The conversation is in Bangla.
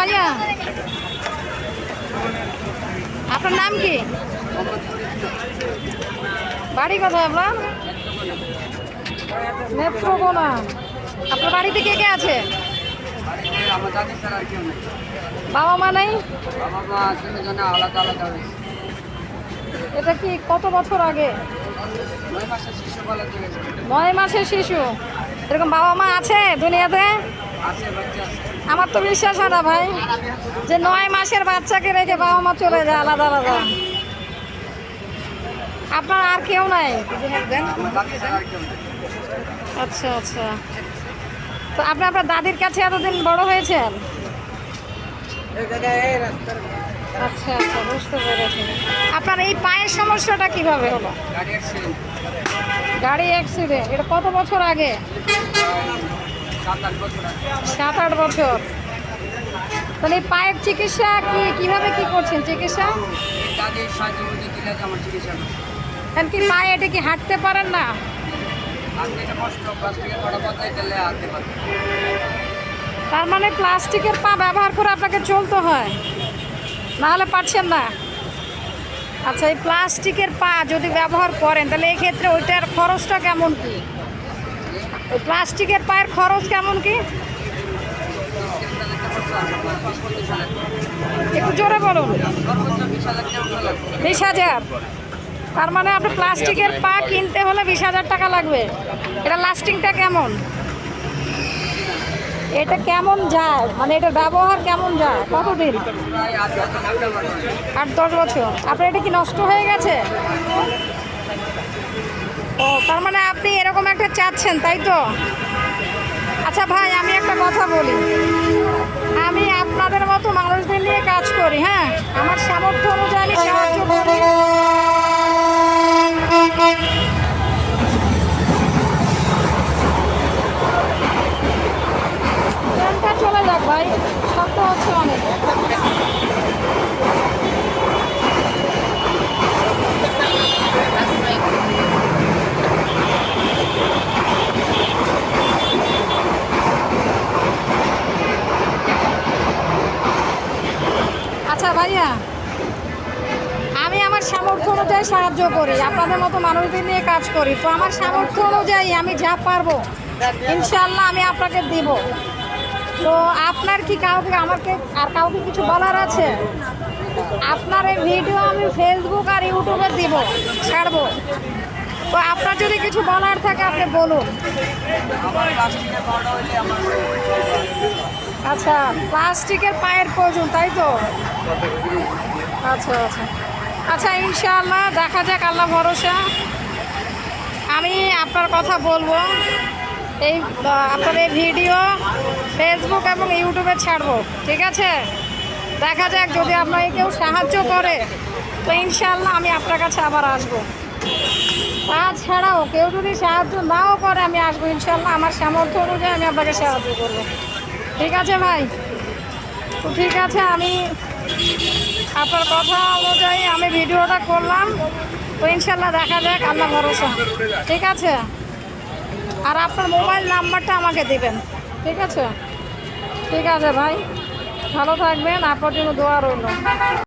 ভাইয়া, আপনার নাম কি? বাড়ি কোথায় আপনার? নেত্রকোনা। আপনার বাড়িতে কে কে আছে? বাবা মা নাই? এটা কি কত বছর আগে? 9 মাসের শিশু। এরকম বাবা মা আছে দুনিয়াতে? আমার তো বিশ্বাস হয় না ভাই, যে 9 মাসের বাচ্চাকে রেখে বাবা মা চলে যায় আলাদা আলাদা। আপনার আর কেউ নাই? আচ্ছা আচ্ছা। তো আপনি আপনার দাদির কাছে এতদিন বড় হয়েছেন? আচ্ছা আচ্ছা, বুঝতে পেরেছি। আপনার এই পায়ের সমস্যাটা কিভাবে হলো? গাড়ি অ্যাক্সিডেন্ট। এটা কত বছর আগে? 7-8 বছর। তাহলে এই পায়ের চিকিৎসা কিভাবে কি করছেন চিকিৎসা? এখন কি পায়ে এটা কি হাঁটতে পারেন না? তার মানে প্লাস্টিকের পা ব্যবহার করে আপনাকে চলতে হয়, নাহলে পারছেন না? আচ্ছা, এই প্লাস্টিকের পা যদি ব্যবহার করেন তাহলে এই ক্ষেত্রে ওইটার খরচটা কেমন কি? ওই প্লাস্টিকের পায়ের খরচ কেমন কি? একটু জোরে বলুন। 20,000। তার মানে আপনি প্লাস্টিকের পা কিনতে হলে 20,000 টাকা লাগবে। এটা লাস্টিংটা কেমন? এটা কেমন যায়, মানে এটার ব্যবহার কেমন যায়, কতদিন? 8-10 বছর। আপনার এটা কি নষ্ট হয়ে গেছে? ও, তার মানে আপনি এরকম একটা চাচ্ছেন, তাই তো? আচ্ছা ভাই, আমি একটা কথা বলি, আমি আপনাদের মতো মানুষদের নিয়ে কাজ করি। হ্যাঁ, আমার সামর্থ্য অনুযায়ী আমি সাহায্য করি। ট্রেনটা চলে যাক ভাই, শব্দ হচ্ছে অনেক। আচ্ছা ভাইয়া, আমি আমার সামর্থ্য অনুযায়ী সাহায্য করি, আপনাদের মতো মানুষদের নিয়ে কাজ করি। তো আমার সামর্থ্য অনুযায়ী আমি যা পারবো ইনশাল্লাহ আমি আপনাকে দিব। তো আপনার কি আমাকে আর কাউকে কিছু বলার আছে? আপনার এই ভিডিও আমি ফেসবুক আর ইউটিউবে দিব, ছাড়বো। তো আপনার যদি কিছু বলার থাকে আপনি বলুন। আচ্ছা, প্লাস্টিকের পায়ের প্রয়োজন, তাই তো? আচ্ছা আচ্ছা আচ্ছা, ইনশাআল্লাহ দেখা যাক, আল্লাহ ভরসা। আমি আপনার কথা বলবো, এই আপনার এই ভিডিও ফেসবুক এবং ইউটিউবে ছাড়বো, ঠিক আছে? দেখা যাক, যদি আপনাকে কেউ সাহায্য করে তো ইনশাআল্লাহ আমি আপনার কাছে আবার আসবো। তাছাড়াও কেউ যদি সাহায্য নাও করে আমি আসবো ইনশাআল্লাহ, আমার সামর্থ্য অনুযায়ী আমি আপনাকে সাহায্য করবো, ঠিক আছে ভাই? তো ঠিক আছে, আমি আপনার কথা অনুযায়ী আমি ভিডিওটা করলাম। তো ইনশাল্লাহ দেখা যাক, আল্লাহ ভরসা, ঠিক আছে? আর আপনার মোবাইল নাম্বারটা আমাকে দিবেন, ঠিক আছে? ঠিক আছে ভাই, ভালো থাকবেন, আপনার জন্য দোয়া রইল।